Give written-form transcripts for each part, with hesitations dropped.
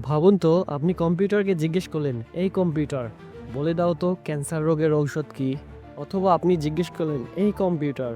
ভাবুন তো, আপনি কম্পিউটারকে জিজ্ঞেস করলেন, এই কম্পিউটার বলে দাও তো ক্যান্সার রোগের ঔষধ কি। অথবা আপনি জিজ্ঞেস করলেন, এই কম্পিউটার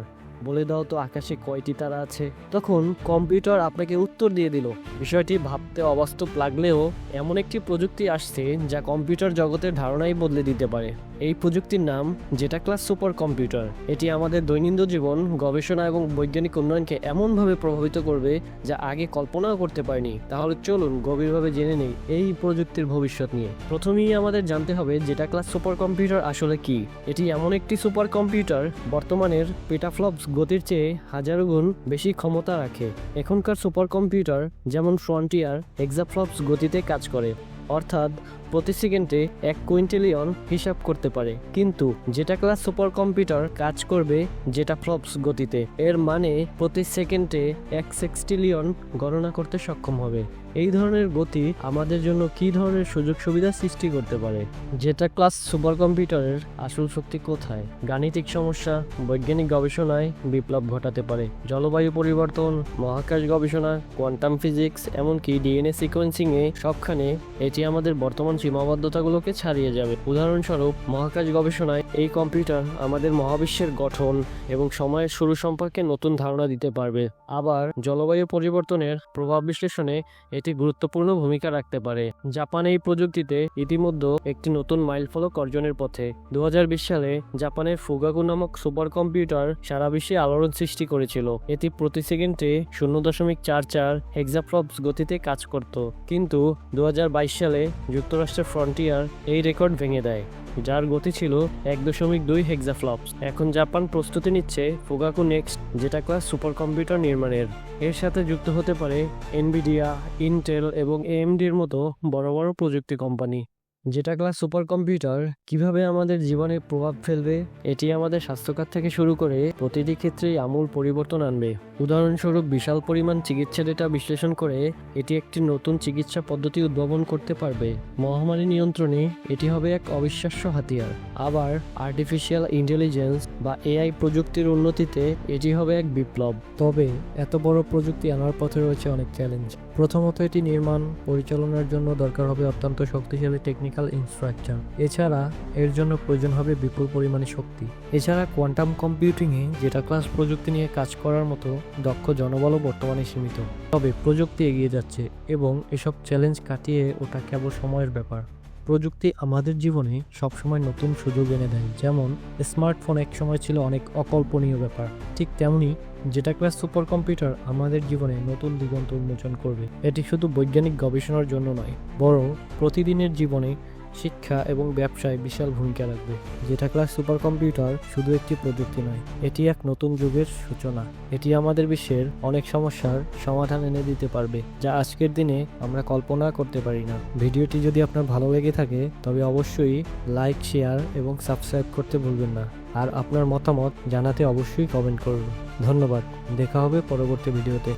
বলে দাও তো আকাশে কয়টি তারা আছে। তখন কম্পিউটার আপনাকে উত্তর দিয়ে দিল। বিষয়টি ভাবতে অবাস্তব লাগলেও এমন একটি প্রযুক্তি আসছে যা কম্পিউটার জগতের ধারণাই বদলে দিতে পারে। এই প্রযুক্তির নাম জেটা ক্লাস সুপার কম্পিউটার। এটি আমাদের দৈনন্দিন জীবন, গবেষণা এবং বৈজ্ঞানিক উন্নয়নকে এমনভাবে প্রভাবিত করবে যা আগে কল্পনাও করতে পারিনি। তাহলে চলুন গভীরভাবে জেনে নেই এই প্রযুক্তির ভবিষ্যৎ নিয়ে। প্রথমেই আমাদের জানতে হবে জেটা ক্লাস সুপার কম্পিউটার আসলে কি। এটি এমন একটি সুপার কম্পিউটার বর্তমানের পেটাফ্লপস গতির চেয়ে হাজারো গুণ বেশি ক্ষমতা রাখে। এখনকার সুপার কম্পিউটার যেমন ফ্রন্টিয়ার হেক্সাফ্লপস গতিতে কাজ করে, অর্থাৎ প্রতি সেকেন্ডে 1 কুইন্টিলিয়ন হিসাব করতে পারে। কিন্তু জেটা ক্লাস সুপার কম্পিউটার কাজ করবে জেটাফ্লপস গতিতে। এর মানে প্রতি সেকেন্ডে 1 সেক্সটিলিয়ন গণনা করতে সক্ষম হবে। এই ধরনের গতি আমাদের জন্য কি ধরনের সুযোগ সুবিধা সৃষ্টি করতে পারে? জেটা ক্লাস সুপার কম্পিউটারের আসল শক্তি কোথায়? গাণিতিক সমস্যা, বৈজ্ঞানিক গবেষণায় বিপ্লব ঘটাতে পারে। জলবায়ু পরিবর্তন, মহাকাশ গবেষণা, কোয়ান্টাম ফিজিক্স, এমনকি ডিএনএ সিকোয়েন্সিংয়ে সবখানে এটি আমাদের বর্তমান সীমাবদ্ধতাগুলোকে ছাড়িয়ে যাবে। উদাহরণস্বরূপ, মহাকাশ গবেষণায় এই কম্পিউটার আমাদের মহাবিশ্বের গঠন এবং সময়ের শুরু সম্পর্কে নতুন ধারণা দিতে পারবে। আবার জলবায়ু পরিবর্তনের প্রভাব বিশ্লেষণে এটি গুরুত্বপূর্ণ ভূমিকা রাখতে পারে। জাপান এই প্রযুক্তিতে ইতিমধ্যে একটি নতুন মাইলফলক অর্জনের পথে। 2020 সালে জাপানের ফুগাকু নামক সুপার কম্পিউটার সারা বিশ্বে আলোড়ন সৃষ্টি করেছিল। এটি প্রতি সেকেন্ডে 0.44 হেক্সাফ্লপস গতিতে কাজ করত। কিন্তু 2022 সালে যুক্তরাষ্ট্রের ফ্রন্টিয়ার এই রেকর্ড ভেঙে দেয়, যার গতি ছিল 1.2 হেক্সাফ্লপস। এখন জাপান প্রস্তুতি নিচ্ছে ফুগাকু নেক্সট জেটা ক্লাস সুপার কম্পিউটার নির্মাণের। এর সাথে যুক্ত হতে পারে এনভিডিয়া, ইন্টেল এবং এএমডির মতো বড় বড় প্রযুক্তি কোম্পানি। জেটা ক্লাস সুপার কম্পিউটার কিভাবে আমাদের জীবনে প্রভাব ফেলবে? এটি আমাদের স্বাস্থ্যখাত থেকে শুরু করে প্রতিটি ক্ষেত্রেই আমূল পরিবর্তন আনবে। উদাহরণস্বরূপ, বিশাল পরিমাণ চিকিৎসা ডেটা বিশ্লেষণ করে এটি একটি নতুন চিকিৎসা পদ্ধতি উদ্ভাবন করতে পারবে। মহামারী নিয়ন্ত্রণে এটি হবে এক অবিশ্বাস্য হাতিয়ার। আবার আর্টিফিশিয়াল ইন্টেলিজেন্স বা এআই প্রযুক্তির উন্নতিতে এটি হবে এক বিপ্লব। তবে এত বড় প্রযুক্তি আনার পথে রয়েছে অনেক চ্যালেঞ্জ। প্রথমত, এটি নির্মাণ পরিচালনার জন্য দরকার হবে অত্যন্ত শক্তিশালী টেকনিক্যাল ইনফ্রাস্ট্রাকচার। এছাড়া এর জন্য প্রয়োজন হবে বিপুল পরিমাণে শক্তি। এছাড়া কোয়ান্টাম কম্পিউটিংয়ে জেটা ক্লাস প্রযুক্তি নিয়ে কাজ করার মতো দক্ষ জনবলও বর্তমানে সীমিত। তবে প্রযুক্তি এগিয়ে যাচ্ছে এবং এসব চ্যালেঞ্জ কাটিয়ে ওঠা কেবল সময়ের ব্যাপার। প্রযুক্তি আমাদের জীবনে সবসময় নতুন সুযোগ এনে দেয়। যেমন স্মার্টফোন একসময় ছিল অনেক অকল্পনীয় ব্যাপার, ঠিক তেমনি জেটা ক্লাস সুপার কম্পিউটার আমাদের জীবনে নতুন দিগন্ত উন্মোচন করবে। এটি শুধু বৈজ্ঞানিক গবেষণার জন্য নয়, বরং প্রতিদিনের জীবনে শিক্ষা এবং ব্যবসায় বিশাল ভূমিকা রাখবে। জেটা ক্লাস সুপার কম্পিউটার শুধু একটি প্রযুক্তি নয়, এটি এক নতুন যুগের সূচনা। এটি আমাদের বিশ্বের অনেক সমস্যার সমাধান এনে দিতে পারবে, যা আজকের দিনে আমরা কল্পনা করতে পারি না। ভিডিওটি যদি আপনার ভালো লেগে থাকে তবে অবশ্যই লাইক, শেয়ার এবং সাবস্ক্রাইব করতে ভুলবেন না। আর আপনার মতামত জানাতে অবশ্যই কমেন্ট করুন। ধন্যবাদ। দেখা হবে পরবর্তী ভিডিওতে।